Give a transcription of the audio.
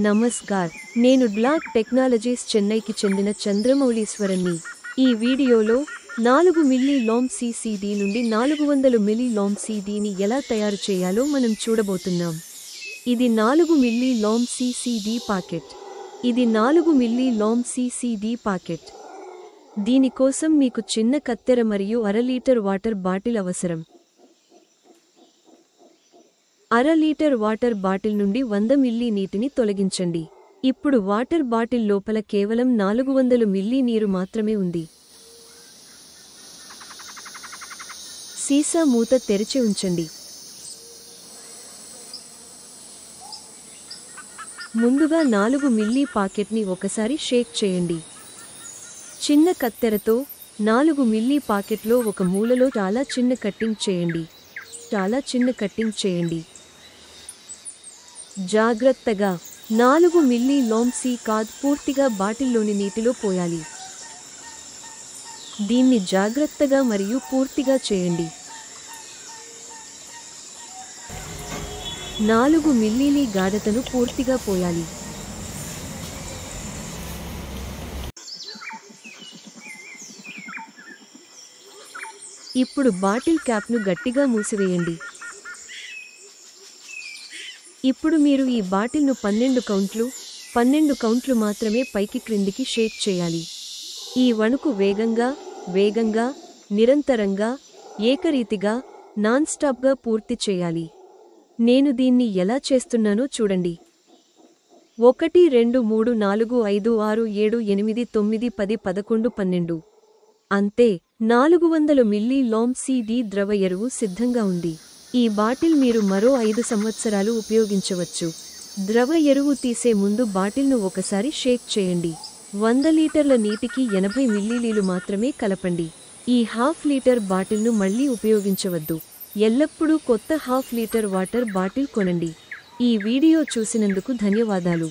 నమస్కార్ నేను black technologies చెన్నైకి చెందిన చంద్రమౌళీశ్వరన్ని ఈ వీడియోలో 4 మిల్లీ లామ్ CCD నుండి 400 మిల్లీ లామ్ CDని ఎలా తయారు చేయాలో మనం చూడబోతున్నాం. ఇది 4 మిల్లీ లామ్ CCD పాకెట్. ఇది 4 మిల్లీ లామ్ CCD పాకెట్. దీని కోసం మీకు చిన్న కత్తెర మరియు 1/2 లీటర్ వాటర్ బాటిల్ అవసరం. 1/2 లీటర్ వాటర్ బాటిల్ నుండి 100 మిల్లీ నీటిని తొలగించండి. ఇప్పుడు వాటర్ బాటిల్ లోపల కేవలం 400 మిల్లీ నీరు మాత్రమే ఉంది. సీసా మూత తెరిచి ఉంచండి. ముందుగా 4 మిల్లీ పాకెట్ని ఒకసారి షేక్ చేయండి. చిన్న కత్తెరతో 4 మిల్లీ పాకెట్లో ఒక మూలలో చాలా చిన్న కట్టింగ్ చేయండి. జాగ్రత్తగా 4 మిల్లీ లామ్ CCD పూర్తిగా బాటిల్లోని నీటిలో పోయాలి. దీన్ని జాగ్రత్తగా మరియు పూర్తిగా చేయండి. 4 మిల్లీల గాఢతను పూర్తిగా పోయాలి. ఇప్పుడు బాటిల్ క్యాప్ను గట్టిగా మూసివేయండి. ఇప్పుడు మీరు ఈ బాటిల్ను 12 కౌంట్లు మాత్రమే పైకి క్రిందికి షేక్ చేయాలి. ఈ వణుకు వేగంగా, నిరంతరంగా, ఏకరీతిగా, నాన్ స్టాప్గా పూర్తి చేయాలి. నేను దీన్ని ఎలా చేస్తున్నానో చూడండి. 1 2 3 4 5 6 7 8 9 10 11 12 అంతే. 400 మిల్లీ లామ్ CD ద్రవ ఎరువు సిద్ధంగా ఉంది. ఈ బాటిల్ మీరు మరో 5 సంవత్సరాలు ఉపయోగించవచ్చు. ద్రవ ఎరువు తీసే ముందు బాటిల్ను ఒకసారి షేక్ చేయండి. 100 లీటర్ల నీటికి 80 మిల్లీలీలు మాత్రమే కలపండి. ఈ ½ లీటర్ బాటిల్ను మళ్లీ ఉపయోగించవద్దు. ఎల్లప్పుడూ కొత్త ½ లీటర్ వాటర్ బాటిల్ కొనండి. ఈ వీడియో చూసినందుకు ధన్యవాదాలు.